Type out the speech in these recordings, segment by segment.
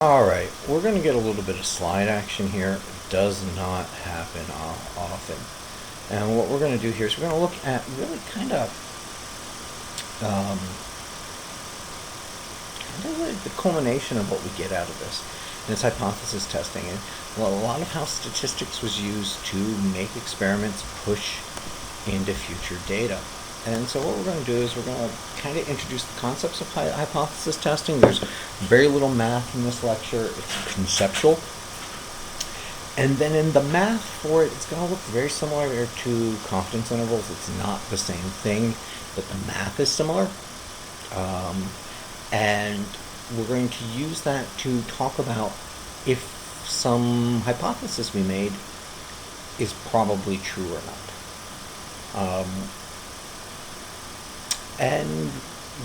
Alright, we're going to get a little bit of slide action here. It does not happen often. And what we're going to do here is we're going to look at really um, like the culmination of what we get out of this. And it's hypothesis testing. And well, a lot of how statistics was used to make experiments push into future data. And so what we're going to do is we're going to kind of introduce the concepts of hypothesis testing. There's very little math in this lecture. It's conceptual. And then in the math for it, it's going to look very similar to confidence intervals. It's not the same thing, but the math is similar. And we're going to use that to talk about if some hypothesis we made is probably true or not. And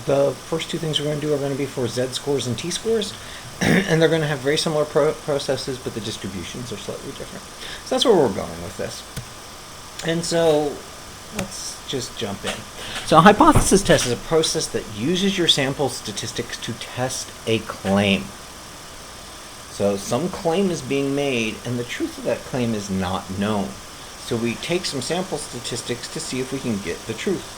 the first two things we're going to do are going to be for z-scores and t-scores, and they're going to have very similar processes, but the distributions are slightly different. So that's where we're going with this. And so let's just jump in. So a hypothesis test is a process that uses your sample statistics to test a claim. So some claim is being made, and the truth of that claim is not known. So we take some sample statistics to see if we can get the truth.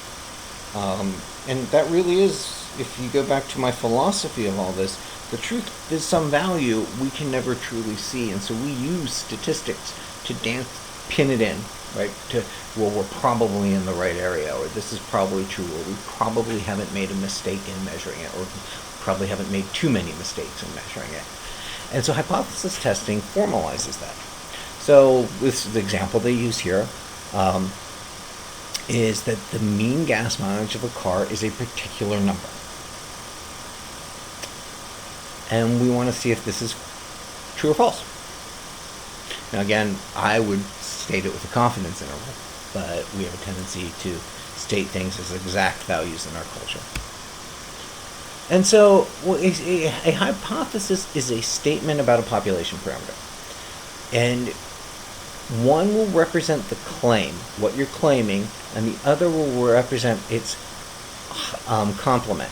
And that really is, if you go back to my philosophy of all this, the truth is some value we can never truly see. And so we use statistics to pin it in, right? Well, we're probably in the right area, or this is probably true, or we probably haven't made a mistake in measuring it, or probably haven't made too many mistakes in measuring it. And so hypothesis testing formalizes that. So this is the example they use here. Is that the mean gas mileage of a car is a particular number. And we want to see if this is true or false. Now again, I would state it with a confidence interval, but we have a tendency to state things as exact values in our culture. And so a hypothesis is a statement about a population parameter. And one will represent the claim, what you're claiming, and the other will represent its complement,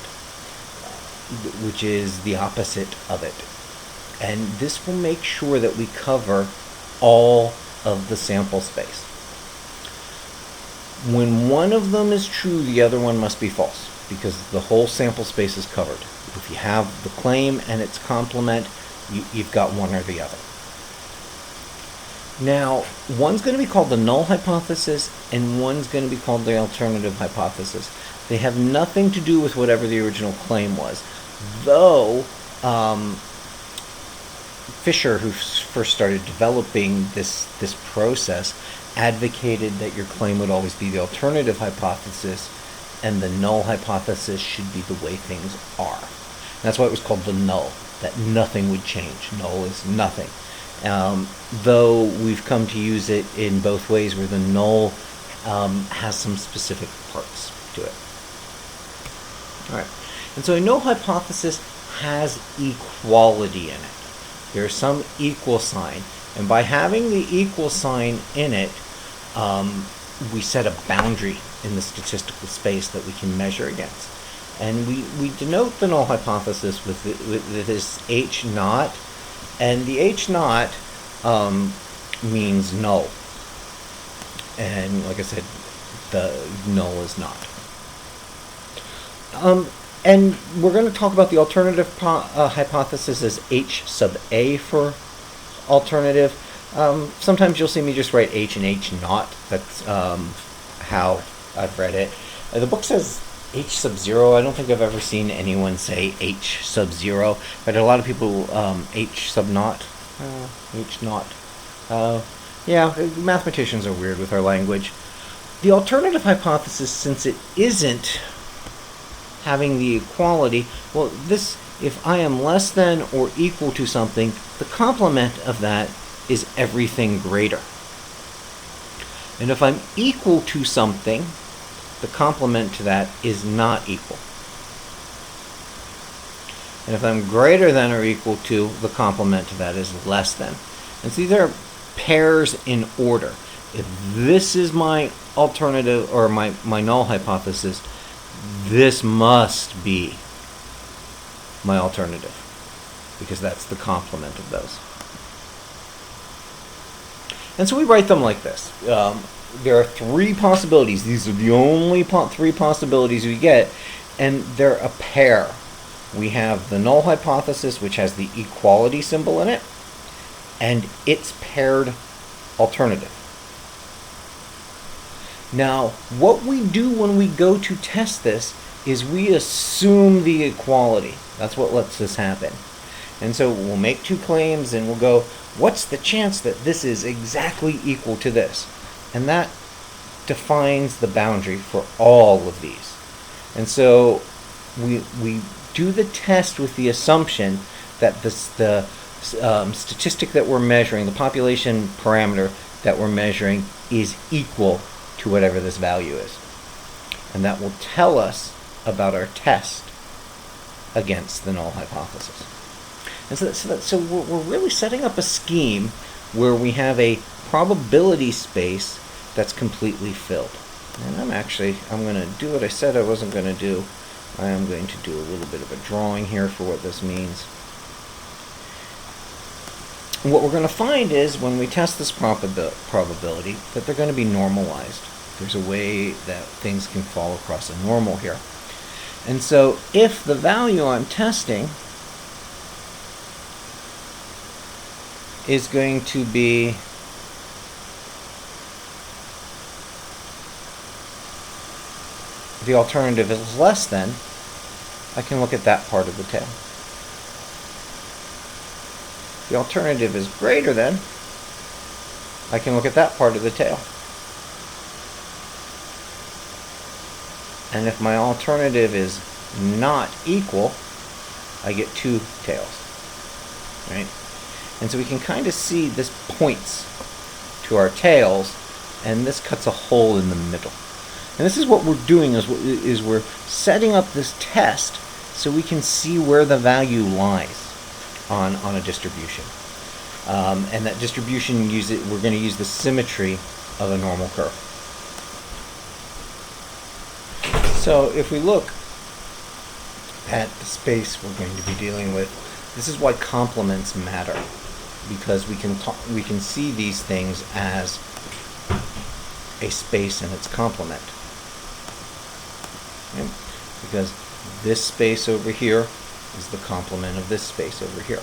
which is the opposite of it. And this will make sure that we cover all of the sample space. When one of them is true, the other one must be false, because the whole sample space is covered. If you have the claim and its complement, you've got one or the other. Now, one's going to be called the null hypothesis, and one's going to be called the alternative hypothesis. They have nothing to do with whatever the original claim was, though Fisher, who first started developing this process, advocated that your claim would always be the alternative hypothesis, and the null hypothesis should be the way things are. And that's why it was called the null, that nothing would change. Null is nothing. Though we've come to use it in both ways, where the null has some specific parts to it. All right, and so a null hypothesis has equality in it. There's some equal sign, and by having the equal sign in it, we set a boundary in the statistical space that we can measure against. And we denote the null hypothesis with this H naught. And the H naught means null. And like I said, the null is not. And we're going to talk about the alternative hypothesis as H sub A for alternative. Sometimes you'll see me just write H and H naught. That's how I've read it. The book says H sub 0. I don't think I've ever seen anyone say H sub 0, but a lot of people H sub naught, H naught. Yeah, mathematicians are weird with our language. The alternative hypothesis, since it isn't having the equality, well, this, if I am less than or equal to something, the complement of that is everything greater. And if I'm equal to something, the complement to that is not equal. And if I'm greater than or equal to, the complement to that is less than. And so these are pairs in order. If this is my alternative, or my null hypothesis, this must be my alternative. because that's the complement of those. And so we write them like this. There are three possibilities. These are the only three possibilities we get, and they're a pair. We have the null hypothesis, which has the equality symbol in it, and its paired alternative. Now, what we do when we go to test this is we assume the equality. That's what lets this happen. And so we'll make two claims and we'll go, what's the chance that this is exactly equal to this? And that defines the boundary for all of these. And so we do the test with the assumption that the statistic that we're measuring, the population parameter that we're measuring, is equal to whatever this value is. And that will tell us about our test against the null hypothesis. And so we're really setting up a scheme where we have a probability space that's completely filled. And I'm going to do what I said I wasn't going to do. I am going to do a little bit of a drawing here for what this means. What we're going to find is when we test this probability that they're going to be normalized. There's a way that things can fall across a normal here. And so if the value I'm testing is going to be the alternative is less than, I can look at that part of the tail. The alternative is greater than, I can look at that part of the tail. And if my alternative is not equal, I get two tails, right? And so we can kind of see this points to our tails, and this cuts a hole in the middle. And this is what we're doing, is we're setting up this test so we can see where the value lies on a distribution. And that distribution, we're going to use the symmetry of a normal curve. So if we look at the space we're going to be dealing with, this is why complements matter, because we can see these things as a space and its complement. Okay? Because this space over here is the complement of this space over here.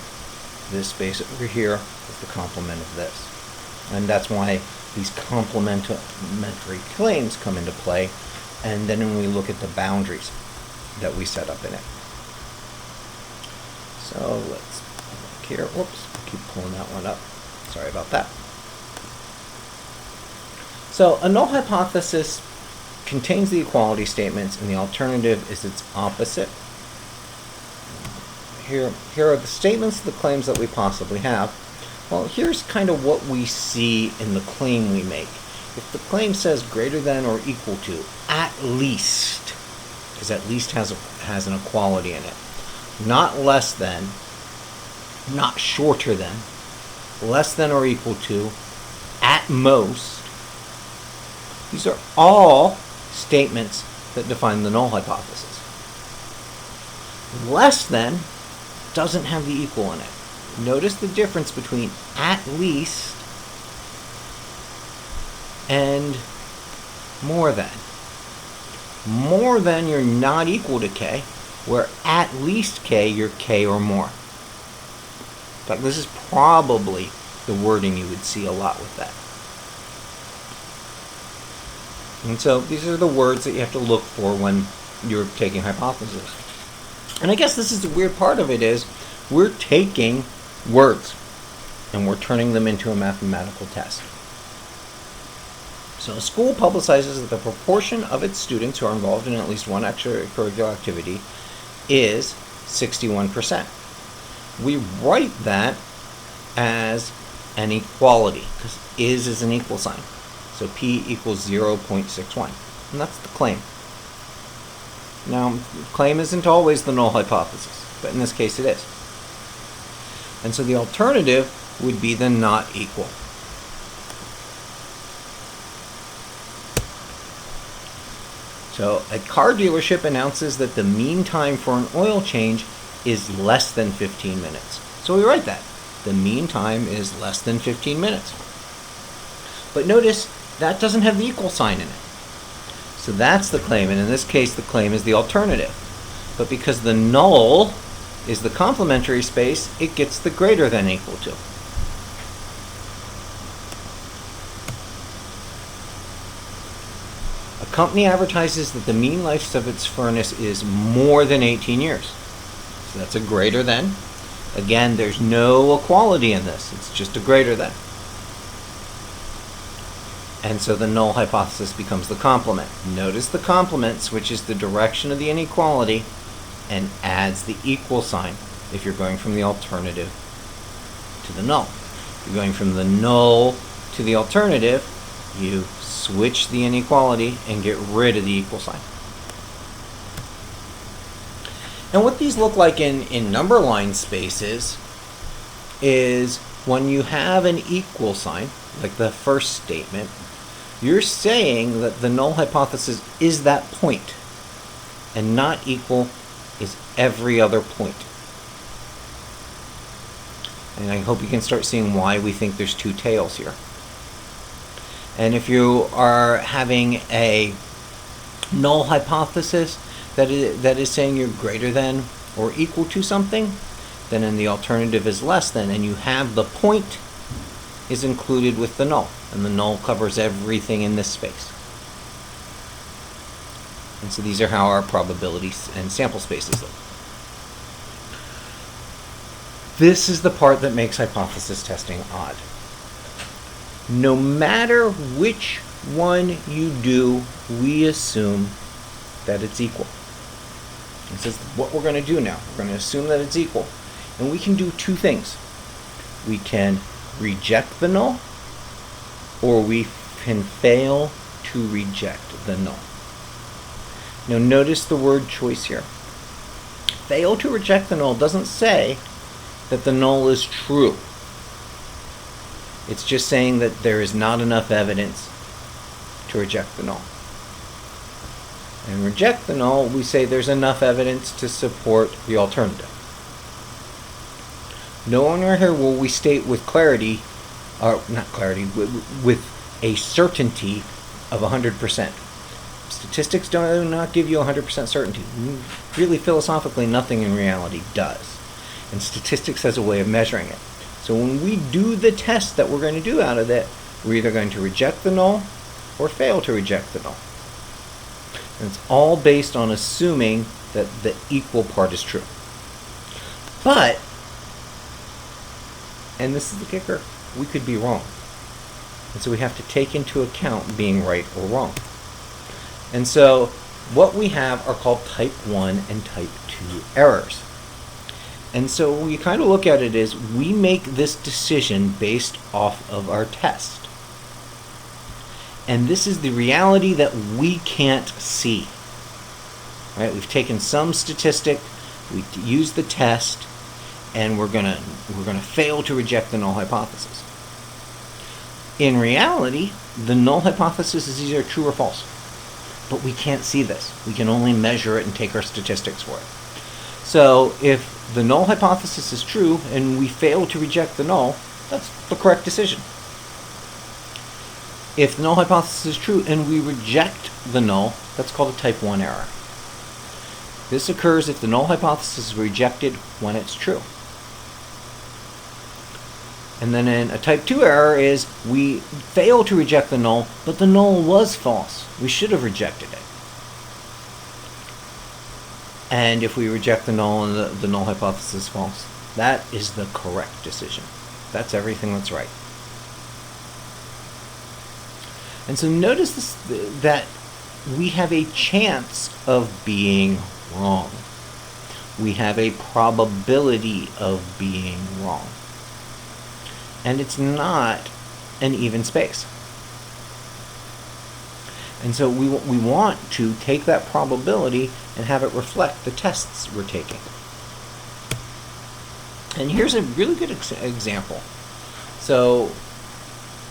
This space over here is the complement of this. And that's why these complementary claims come into play. And then when we look at the boundaries that we set up in it. So let's look here. Whoops, keep pulling that one up. Sorry about that. So a null hypothesis contains the equality statements, and the alternative is its opposite. Here are the statements of the claims that we possibly have. Well, here's kind of what we see in the claim we make. If the claim says greater than or equal to, at least, because at least has an equality in it, not less than, not shorter than, less than or equal to, at most, these are all statements that define the null hypothesis. Less than doesn't have the equal in it. Notice the difference between at least and more than. More than, you're not equal to k, where at least k, you're k or more. In fact, this is probably the wording you would see a lot with that. And so these are the words that you have to look for when you're taking hypotheses. And I guess this is the weird part of it is we're taking words and we're turning them into a mathematical test. So a school publicizes that the proportion of its students who are involved in at least one extracurricular activity is 61%. We write that as an equality, because is an equal sign. So P equals 0.61. And that's the claim. Now, claim isn't always the null hypothesis, but in this case it is. And so the alternative would be the not equal. So a car dealership announces that the mean time for an oil change is less than 15 minutes. So we write that. The mean time is less than 15 minutes. But notice that doesn't have the equal sign in it. So that's the claim, and in this case the claim is the alternative. But because the null is the complementary space, it gets the greater than equal to. A company advertises that the mean life of its furnace is more than 18 years. So that's a greater than. Again, there's no equality in this. It's just a greater than. And so the null hypothesis becomes the complement. Notice the complement switches the direction of the inequality and adds the equal sign if you're going from the alternative to the null. If you're going from the null to the alternative, you switch the inequality and get rid of the equal sign. And what these look like in number line spaces is when you have an equal sign, like the first statement, you're saying that the null hypothesis is that point, and not equal is every other point. And I hope you can start seeing why we think there's two tails here. And if you are having a null hypothesis that is saying you're greater than or equal to something, then in the alternative is less than, and you have the point is included with the null, and the null covers everything in this space. And so these are how our probabilities and sample spaces look. This is the part that makes hypothesis testing odd. No matter which one you do, we assume that it's equal. This is what we're going to do now. We're going to assume that it's equal. And we can do two things. We can reject the null, or we can fail to reject the null. Now notice the word choice here. Fail to reject the null doesn't say that the null is true. It's just saying that there is not enough evidence to reject the null. And reject the null, we say there's enough evidence to support the alternative. Nowhere here will we state with clarity, or not clarity, with a certainty of 100%. Statistics do not give you 100% certainty. Really, philosophically, nothing in reality does. And statistics has a way of measuring it. So when we do the test that we're going to do out of that, we're either going to reject the null or fail to reject the null. And it's all based on assuming that the equal part is true. But, and this is the kicker, we could be wrong. And so we have to take into account being right or wrong. And so what we have are called type 1 and type 2 errors. And so we kind of look at it as we make this decision based off of our test. And this is the reality that we can't see. Right? We've taken some statistic, we use the test, and we're gonna fail to reject the null hypothesis. In reality, the null hypothesis is either true or false. But we can't see this. We can only measure it and take our statistics for it. So if the null hypothesis is true and we fail to reject the null, that's the correct decision. If the null hypothesis is true and we reject the null, that's called a type 1 error. This occurs if the null hypothesis is rejected when it's true. And then in a type 2 error is we fail to reject the null, but the null was false. We should have rejected it. And if we reject the null and the null hypothesis is false, that is the correct decision. That's everything that's right. And so notice this, that we have a chance of being wrong. We have a probability of being wrong. And it's not an even space. And so we want to take that probability and have it reflect the tests we're taking. And here's a really good example. So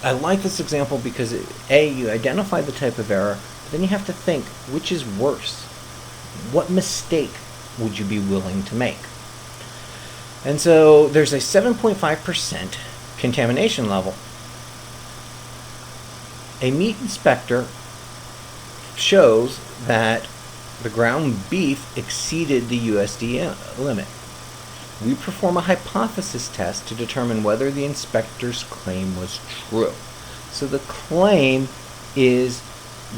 I like this example because you identify the type of error, but then you have to think, which is worse? What mistake would you be willing to make? And so there's a 7.5% contamination level. A meat inspector shows that the ground beef exceeded the USDA limit. We perform a hypothesis test to determine whether the inspector's claim was true. So the claim is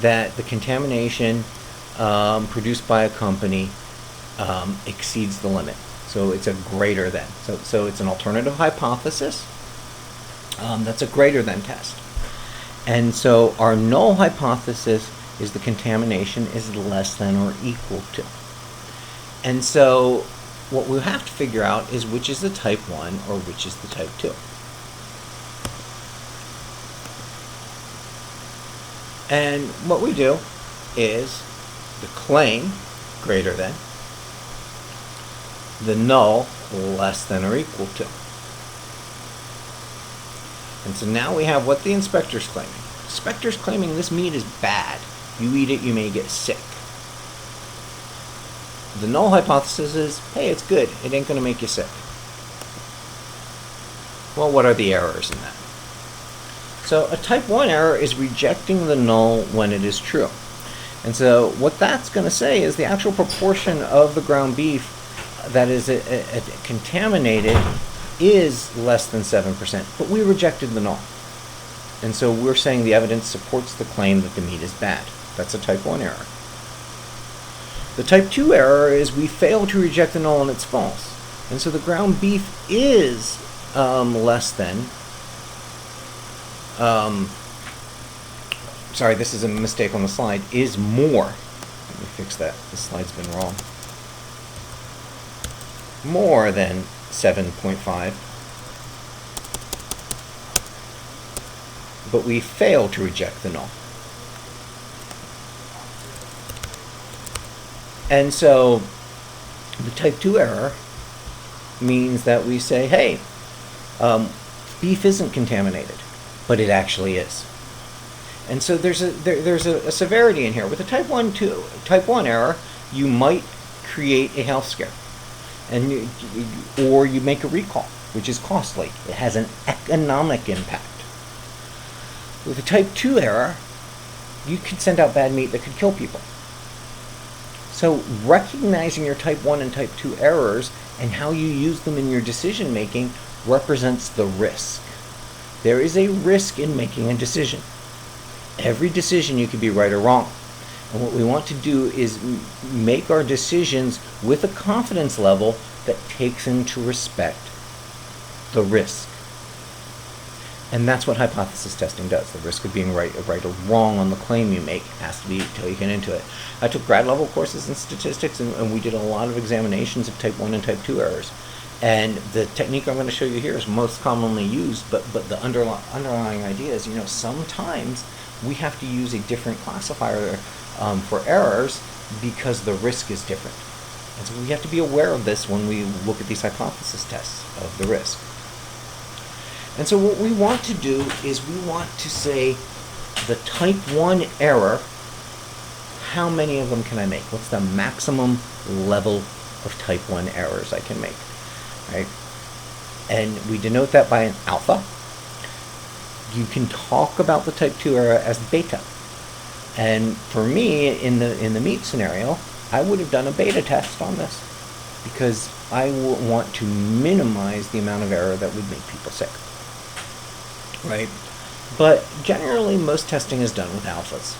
that the contamination produced by a company exceeds the limit. So it's a greater than. So it's an alternative hypothesis. That's a greater than test. And so our null hypothesis is the contamination is less than or equal to. And so what we'll have to figure out is which is the type 1 or which is the type 2. And what we do is the claim greater than, the null less than or equal to. And so now we have what the inspector's claiming. The inspector's claiming this meat is bad. You eat it, you may get sick. The null hypothesis is, hey, it's good. It ain't going to make you sick. Well, what are the errors in that? So a type 1 error is rejecting the null when it is true. And so what that's going to say is the actual proportion of the ground beef that is contaminated is less than 7%, but we rejected the null. And so we're saying the evidence supports the claim that the meat is bad. That's a type 1 error. The type 2 error is we fail to reject the null and it's false. And so the ground beef is less than, sorry, this is a mistake on the slide, is more. Let me fix that. The slide's been wrong. More than 7.5. But we fail to reject the null. And so the type 2 error means that we say, hey, beef isn't contaminated, but it actually is. And so there's a severity in here. With a type 1 error, you might create a health scare, or you make a recall, which is costly. It has an economic impact. With a type 2 error, you could send out bad meat that could kill people. So recognizing your type 1 and type 2 errors and how you use them in your decision making represents the risk. There is a risk in making a decision. Every decision you could be right or wrong. And what we want to do is make our decisions with a confidence level that takes into respect the risk. And that's what hypothesis testing does. The risk of being right or wrong on the claim you make has to be taken into it. I took grad level courses in statistics, and we did a lot of examinations of type 1 and type 2 errors. And the technique I'm going to show you here is most commonly used, but the underlying idea is, sometimes we have to use a different classifier for errors because the risk is different. And so we have to be aware of this when we look at these hypothesis tests of the risk. And so what we want to do is we want to say the type 1 error, how many of them can I make? What's the maximum level of type 1 errors I can make? Right? And we denote that by an alpha. You can talk about the type 2 error as beta. And for me, in the meat scenario, I would have done a beta test on this because I want to minimize the amount of error that would make people sick. Right? But generally, most testing is done with alphas.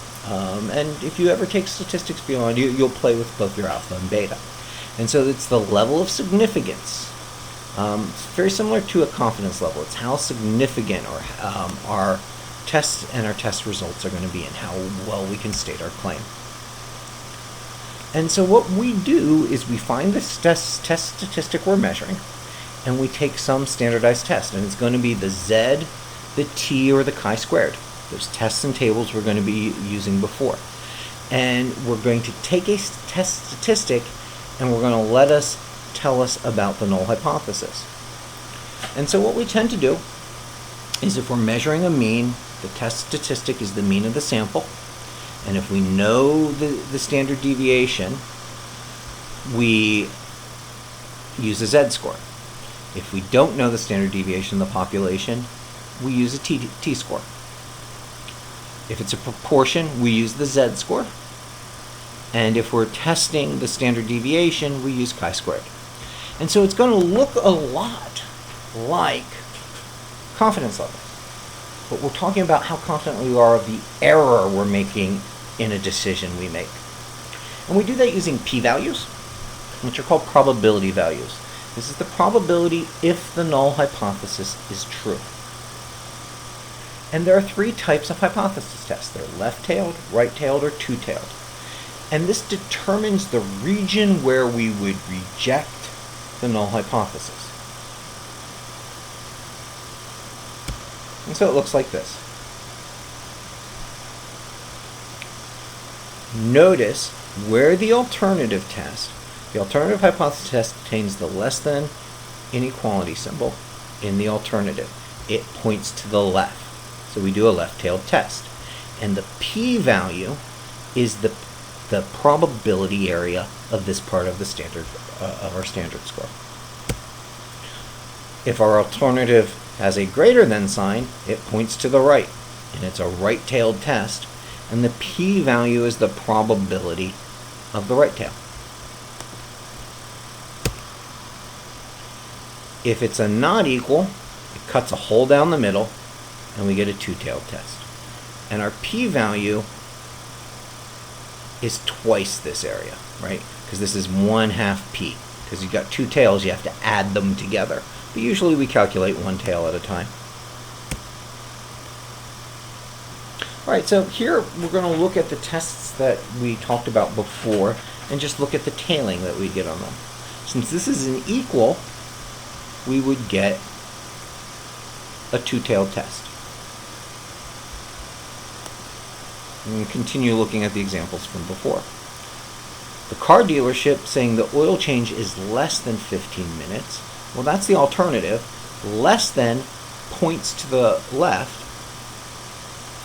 And if you ever take statistics beyond, you'll play with both your alpha and beta. And so it's the level of significance. It's very similar to a confidence level. It's how significant our tests and our test results are going to be and how well we can state our claim. And so what we do is we find the test statistic we're measuring, and we take some standardized test. And it's going to be the Z, the T, or the chi-squared. Those tests and tables we're going to be using before. And we're going to take a test statistic, and we're going to tell us about the null hypothesis. And so what we tend to do is if we're measuring a mean, the test statistic is the mean of the sample. And if we know the standard deviation, we use a Z-score. If we don't know the standard deviation of the population, we use a t-score. If it's a proportion, we use the z-score. And if we're testing the standard deviation, we use chi-squared. And so it's going to look a lot like confidence level. But we're talking about how confident we are of the error we're making in a decision we make. And we do that using p-values, which are called probability values. This is the probability if the null hypothesis is true. And there are three types of hypothesis tests. They're left-tailed, right-tailed, or two-tailed. And this determines the region where we would reject the null hypothesis. And so it looks like this. Notice where the alternative hypothesis test contains the less than inequality symbol in the alternative. It points to the left. So we do a left-tailed test. And the p-value is the probability area of this part of the standard of our standard score. If our alternative has a greater than sign, it points to the right, and it's a right-tailed test, and the p-value is the probability of the right tail. If it's a not equal, it cuts a hole down the middle, and we get a two-tailed test. And our p-value is twice this area, right? Because this is 1/2 p. Because you've got two tails, you have to add them together. But usually we calculate one tail at a time. All right, so here we're going to look at the tests that we talked about before and just look at the tailing that we get on them. Since this is an equal, we would get a two-tailed test. And continue looking at the examples from before. The car dealership saying the oil change is less than 15 minutes. Well, that's the alternative. Less than points to the left.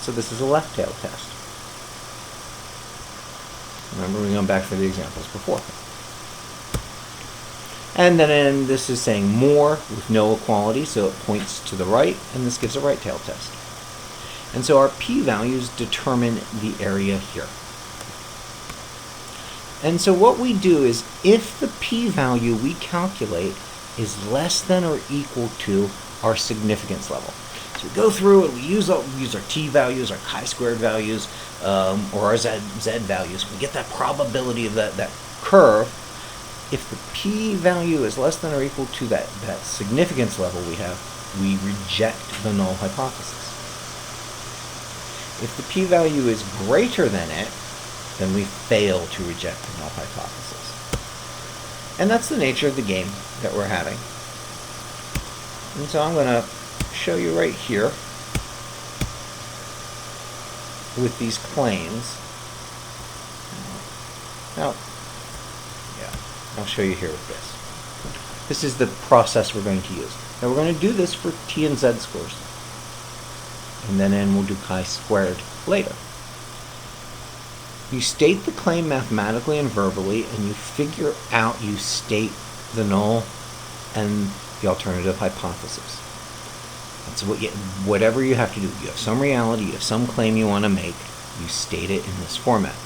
So this is a left-tailed test. Remember, we're going back to the examples before. And then this is saying more with no equality, so it points to the right, and this gives a right-tailed test. And so our p-values determine the area here. And so what we do is, if the p-value we calculate is less than or equal to our significance level. So we go through and we use our t-values, our chi-squared values, or our z values. We get that probability of that curve. If the p-value is less than or equal to that significance level we have, we reject the null hypothesis. If the p-value is greater than it, then we fail to reject the null hypothesis. And that's the nature of the game that we're having. And so I'm going to show you right here with these claims. Now, I'll show you here with this. This is the process we're going to use. Now we're going to do this for t and z scores. And then we'll do chi-squared later. You state the claim mathematically and verbally, and you state the null and the alternative hypothesis. That's whatever you have to do. You have some reality, you have some claim you want to make, you state it in this format.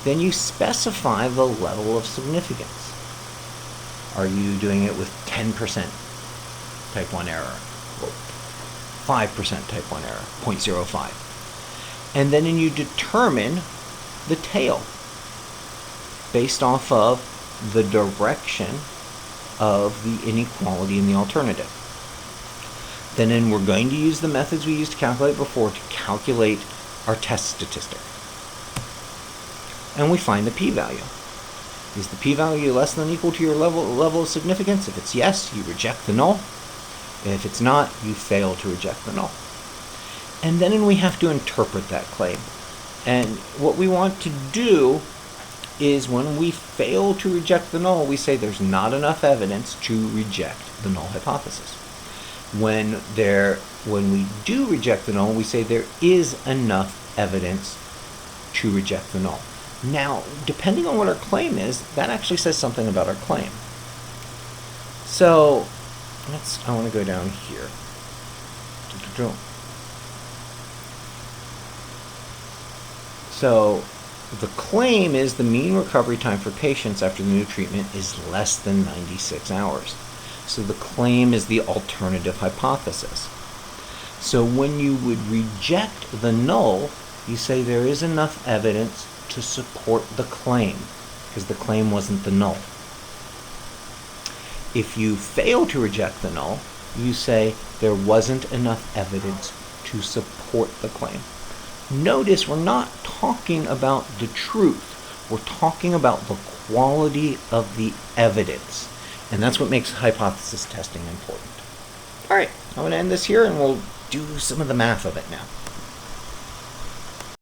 Then you specify the level of significance. Are you doing it with 10% type 1 error? Or 5% type 1 error, 0.05. And then you determine the tail based off of the direction of the inequality in the alternative. Then we're going to use the methods we used to calculate before to calculate our test statistic. And we find the p-value. Is the p-value less than or equal to your level of significance? If it's yes, you reject the null. If it's not, you fail to reject the null. And then we have to interpret that claim. And what we want to do is, when we fail to reject the null, we say there's not enough evidence to reject the null hypothesis. When we do reject the null, we say there is enough evidence to reject the null. Now, depending on what our claim is, that actually says something about our claim. So, I want to go down here. So the claim is the mean recovery time for patients after the new treatment is less than 96 hours. So the claim is the alternative hypothesis. So when you would reject the null, you say there is enough evidence to support the claim, because the claim wasn't the null. If you fail to reject the null, you say there wasn't enough evidence to support the claim. Notice we're not talking about the truth. We're talking about the quality of the evidence. And that's what makes hypothesis testing important. All right, I'm going to end this here, and we'll do some of the math of it now.